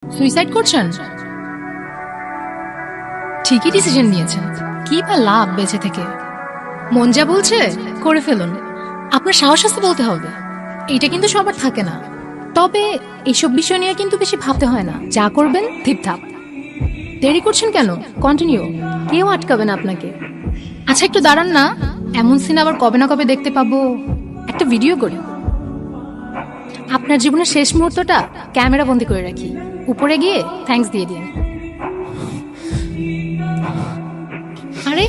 Suicide করছেন? ঠিকই decision নিয়েছেন। কি বা লাভ বেঁচে থেকে? মন যা বলছে করে ফেলুন। আপনার সাহস আছে বলতে হবে। এটা কিন্তু সবার থাকে না। তবে এইসব বিষয় নিয়ে কিন্তু বেশি ভাবতে হয় না। যা করবেন ঠিকঠাক। দেরি করছেন কেন? কন্টিনিউ। কেউ আটকাবে না আপনাকে। আচ্ছা একটু দাঁড়ান না, এমন সিন আবার কবে না কবে দেখতে পাবো। একটা ভিডিও করি। আপনার জীবনের শেষ মুহূর্তটা ক্যামেরা বন্দি করে রাখি, উপরে গিয়ে থ্যাঙ্কস দিয়ে দিন। আরে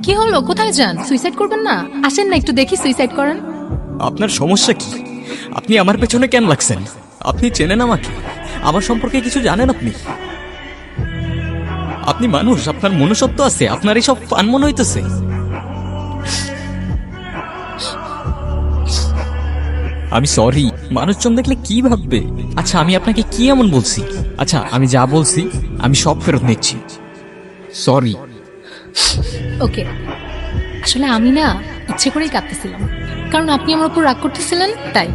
কি হলো, কোথায় যান? সুইসাইড করবেন না? আসেন না একটু দেখি সুইসাইড করেন। আপনার সমস্যা কি? আপনি আমার পেছনে কেন লাগছেন? আপনি চেনেন আমাকে? আমার সম্পর্কে কিছু জানেন আপনি? আপনি মানুষ, আপনার মনুষ্যত্ব আছে, আপনার এইসব ফান মনে হইতেছে। আমি সরি, মানুষজন দেখলে কি ভাববে? আচ্ছা আমি আপনাকে কি এমন বলছি? আচ্ছা আমি যা বলছি আমি সব ফেরত নিচ্ছি। সরি। ওকে, আসলে আমি না ইচ্ছে করেই কাঁদতেছিলাম, কারণ আপনি আমার উপর রাগ করতেছিলেন তাই।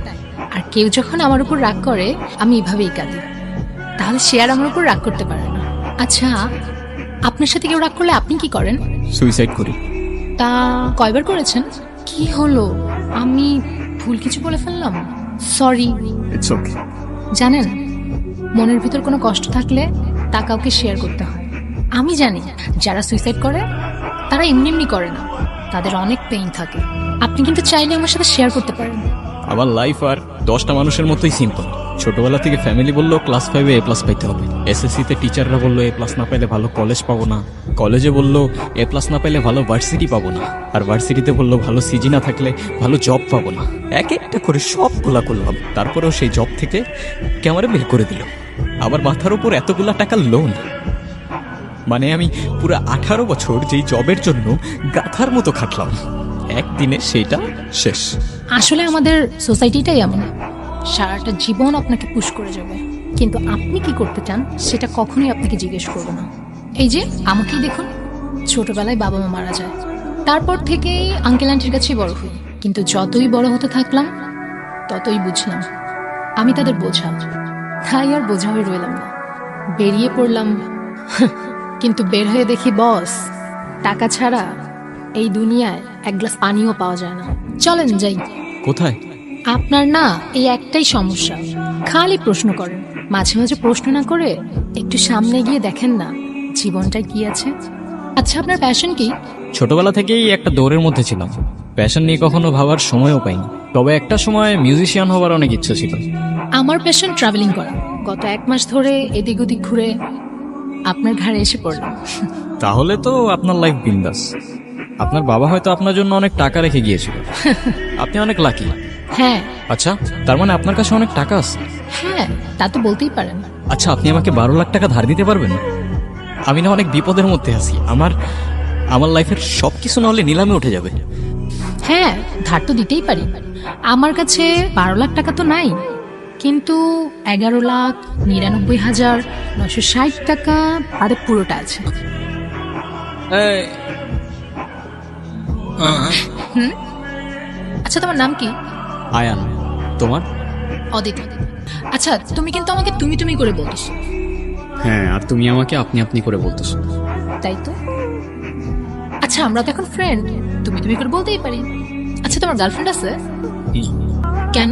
আর কেউ যখন আমার উপর রাগ করে আমি এভাবেই কাঁদি, তাহলে সে আর আমার উপর রাগ করতে পারে না। আচ্ছা, আপনার সাথে কেউ রাগ করলে আপনি কি করেন? সুইসাইড করি। তা কয়বার করেছেন? কি হলো, আমি ভুল কিছু বলে ফেললাম? সরি। It's okay. জানেন, মনের ভিতর কোনো কষ্ট থাকলে তা কাউকে শেয়ার করতে হয়। আমি জানি যারা সুইসাইড করে তারা এমনি এমনি করে না, তাদের অনেক পেইন থাকে। আপনি কিন্তু চাইলে আমার সাথে শেয়ার করতে পারেন। আমার লাইফ আর 10টা মানুষের মতোই সিম্পল। ছোটবেলা থেকে ফ্যামিলি বললো ক্লাস 5-এ A+ পাইতে হবে। এসএসসিতে টিচাররা বললো A+ না পাইলে ভালো কলেজ পাবো না। কলেজে বললো A+ না পাইলে ভালো ভার্সিটি পাবো না। আর ভার্সিটিতে বললো ভালো সিজি না থাকলে ভালো জব পাবো না। এক একটা করে সবগুলা করলাম, তারপরেও সেই জব থেকে ক্যামেরা বের করে দিল। আবার মাথার উপর এতগুলা টাকার লোন। মানে আমি পুরো 18 বছর যেই জবের জন্য গাধার মতো খাটলাম, একদিনে সেইটা শেষ। আসলে আমাদের সোসাইটিটাই এমন, সারাটা জীবন আপনাকে পুশ করে যাবে, কিন্তু আপনি কি করতে চান সেটা কখনোই আপনাকে জিজ্ঞেস করবে না। এই যে আমাকেই দেখুন, ছোটবেলায় বাবা মা মারা যায়, তারপর থেকেই আঙ্কেল আন্টির কাছেই বড় হই। কিন্তু যতই বড় হতে থাকলাম ততই বুঝলাম আমি তাদের বোঝা। তাই আর বোঝা হয়ে রইলাম না, বেরিয়ে পড়লাম। কিন্তু বের হয়ে দেখি বস, টাকা ছাড়া এই দুনিয়ায় এক গ্লাস পানিও পাওয়া যায় না। চলেন যাই। কোথায়? আপনার না এই একটাই সমস্যা, খালি প্রশ্ন করেন। মাঝে মাঝে প্রশ্ন না করে একটু সামনে গিয়ে দেখেন না জীবনটায় কি আছে। আচ্ছা আপনার প্যাশন কি? ছোটবেলা থেকেই একটা দৌড়ের মধ্যে ছিলাম, প্যাশন নিয়ে কখনো ভাবার সময়ও পাইনি। তবে একটা সময় মিউজিশিয়ান হবার অনেক ইচ্ছে ছিল। আমার প্যাশন ট্রাভেলিং করা। গত 1 মাস ধরে এদিক ওদিক ঘুরে আপনার ঘাড়ে এসে পড়লাম। তাহলে তো আপনার লাইফ বিন্দাস। আপনার বাবা হয়তো আপনার জন্য অনেক টাকা রেখে গিয়েছিল। আপনি অনেক লাকি। হ্যাঁ আচ্ছা, তার মানে আপনার কাছে অনেক টাকা আছে? হ্যাঁ, তা তো বলতেই পারেন। আচ্ছা, আপনি আমাকে 12 লাখ টাকা ধার দিতে পারবেন? আমি না অনেক বিপদের মধ্যে আছি। আমার লাইফের সবকিছু না হলে নিলামে উঠে যাবে। হ্যাঁ, ধার তো দিতেই পারি। আমার কাছে 12 লাখ টাকা তো নাই, কিন্তু 11,99,960 টাকা আরে পুরোটা আছে। আচ্ছা তোমার নাম কি? আয়ান। তোমার? অদিতি। আচ্ছা তুমি কিন্তু আমাকে তুমি তুমি করে বলতিস। হ্যাঁ, আর তুমি আমাকে আপনি আপনি করে বলতেছো। তাই তো। আচ্ছা আমরা তো এখন ফ্রেন্ড, তুমি তুমি করে বলতেই পারি। আচ্ছা তোমার গার্লফ্রেন্ড আছে? কেন?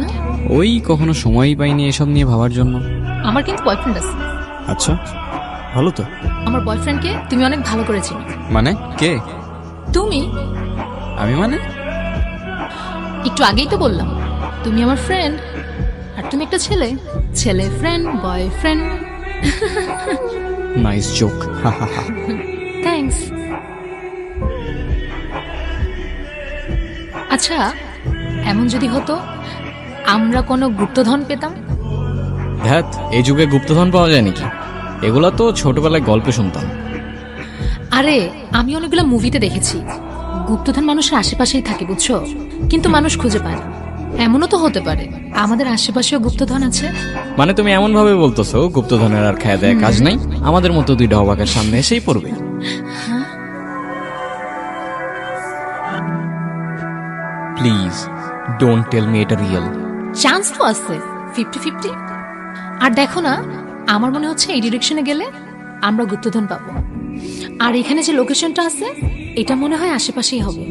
ওই কখনো সময়ই পাইনি এসব নিয়ে ভাবার জন্য। আমার কিন্তু বয়ফ্রেন্ড আছে। আচ্ছা, ভালো তো। আমার বয়ফ্রেন্ডকে তুমি অনেক ভালো করে চিনো। মানে কে? তুমি আমি মানে? একটু আগেই তো বললাম তুমি আমার ফ্রেন্ড, আর তুমি একটা ছেলে। ছেলে friend, boyfriend. Nice joke. Thanks. আচ্ছা এমন যদি হতো আমরা কোনো গুপ্তধন পেতাম? ধ্যাত, এই যুগে গুপ্তধন পাওয়া যায় নাকি? এগুলা তো ছোটবেলায় গল্পে শুনতাম। আরে আমি অনেকগুলো মুভিতে দেখেছি গুপ্তধন মানুষের আশেপাশেই থাকে, বুঝছো, কিন্তু মানুষ খুঁজে পায় না। এমনও তো হতে পারে আমাদের আশেপাশেও গুপ্তধন আছে। মানে তুমি এমন ভাবে বলতেছো গুপ্তধনের আর খায় দেয় কাজ নাই, আমাদের মতো দুইটা অবাকের সামনে এসেই পড়বে। প্লিজ ডোন্ট টেল মি এটা রিয়েল। চান্স তো আছে 50-50। আর দেখো না, আমার মনে হচ্ছে এই ডিরেকশনে গেলে আমরা গুপ্তধন পাবো। আর এখানে যে লোকেশনটা আছে এটা মনে হয় আশেপাশেই হবে।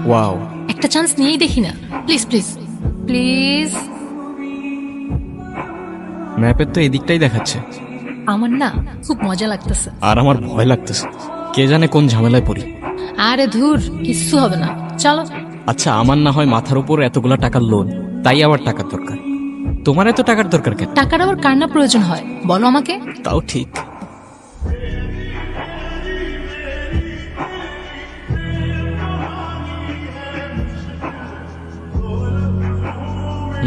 ওয়াও, একটা চান্স নিয়েই দেখি না, প্লিজ প্লিজ প্লিজ। ম্যাপের তো এদিকটাই দেখাচ্ছে, আমার না খুব মজা লাগতেছে। আর আমার ভয় লাগতেছে, কে জানে কোন ঝামেলায় পড়ি। আরে ধুর, কিচ্ছু হবে না, চলো। আচ্ছা, আমার না হয় মাথার উপর এতগুলা টাকার লোন, তাই আবার টাকার দরকার। তোমার এত টাকার দরকার কেন? টাকার আবার কার না প্রয়োজন হয় বলো আমাকে? তাও ঠিক।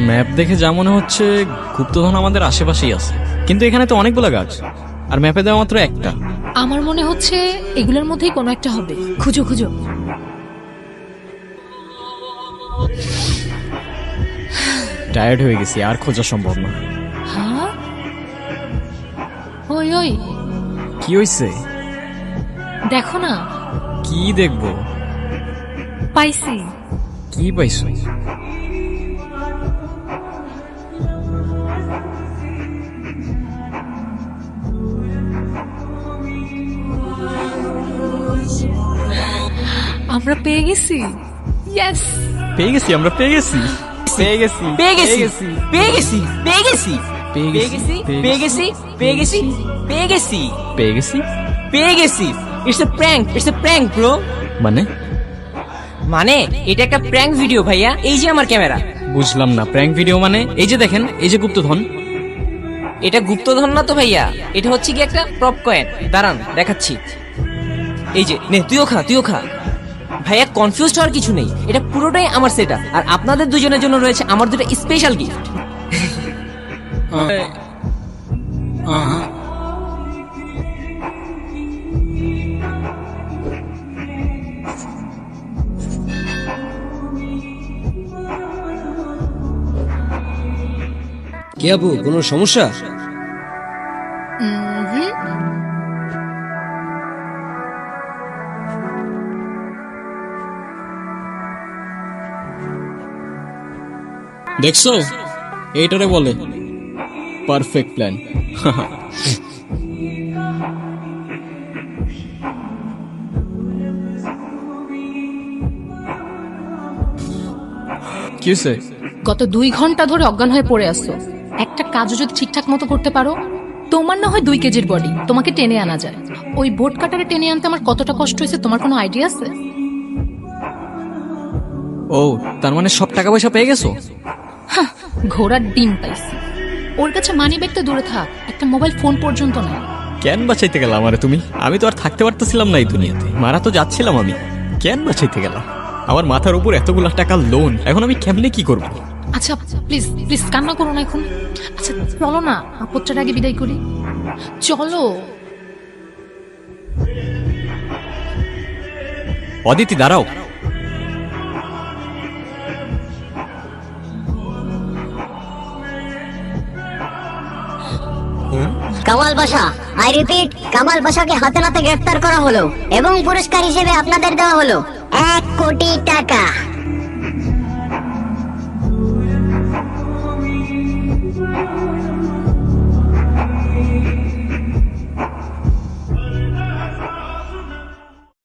ম্যাপ দেখে যা মনে হচ্ছে গুপ্তধন আমাদের আশেপাশেই আছে, কিন্তু এখানে তো অনেকগুলো গাছ, আর ম্যাপে দেওয়া মাত্র একটা। আমার মনে হচ্ছে এগুলোর মধ্যেই কোনো একটা হবে, খুঁজো খুঁজো। টায়ার্ড হয়ে গেছি, আর খোঁজা সম্ভব না। হ্যাঁ, ওই ওই কি হইছে? দেখো না, কি দেখবো? পাইছি। কি পাইছো? আমরা পেয়ে গেছি, ইয়েস। পেয়ে গেছি, আমরা পেয়ে গেছি, পেয়ে গেছি, পেয়ে গেছি পেয়ে গেছি পেয়ে গেছি পেয়ে পেয়ে গেছি, গেছি পেয়ে গেছি পেয়ে গেছি পেয়ে গেছি পেয়ে গেছি। পেয়ে গেছি। It's a prank bro. মানে? মানে এটা একটা প্র্যাঙ্ক ভিডিও ভাইয়া, এই যে আমার ক্যামেরা। বুঝলাম না, প্র্যাঙ্ক ভিডিও মানে? এই যে দেখেন, এই যে গুপ্তধন। এটা গুপ্তধন না তো ভাইয়া, এটা হচ্ছে কি একটা প্রপ কয়েন। দাঁড়ান দেখাচ্ছি। এই যে নে, তুইও খা। ভাইয়া কনফিউজ হওয়ার কিছু নেই, এটা পুরোটাই আমার সেটআপ, আর আপনাদের দুজনের জন্য রয়েছে আমার দুটো স্পেশাল গিফট। কি আপু, কোনো সমস্যা? দেখছো, এইটারে বলে পারফেক্ট প্ল্যান। কি হয়েছে? গত 2 ঘন্টা ধরে অজ্ঞান হয়ে পড়ে আসছো। একটা কাজও যদি ঠিকঠাক মতো করতে পারো, তোমার না হয় 2 কেজির বডি, তোমাকে টেনে আনা যায়। ওই বোট কাটারে টেনে আনতে আমার কতটা কষ্ট হয়েছে তোমার কোনো আইডিয়া আছে? ও, তার মানে সব টাকা পয়সা পেয়ে গেছো? ঘোড়ার ডিম পাইছি। ওর কাছে মানি ব্যাগ তো দূরে থাক, একটা মোবাইল ফোন পর্যন্ত নাই। কেন বাঁচাইতে গেলাম আরে তুমি? আমি তো আর থাকতে পারতেছিলাম না এই দুনিয়াতে, মারা তো যাচ্ছিলাম আমি। কেন বাঁচাইতে গেলাম? আমার মাথার উপর এতগুলা টাকা লোন, এখন আমি কেমনে কি করব? আচ্ছা প্লিজ প্লিজ কান্না করো না এখন। আচ্ছা চলো না, আপত্তিটার আগে বিদায় করি, চলো। অদিতি দাঁড়াও। Kamal Basha, I repeat, Kamal বাশাকে হাতে নাতে গ্রেফতার করা হলো এবং পুরস্কার হিসেবে আপনাদের দেওয়া হলো 1 কোটি টাকা।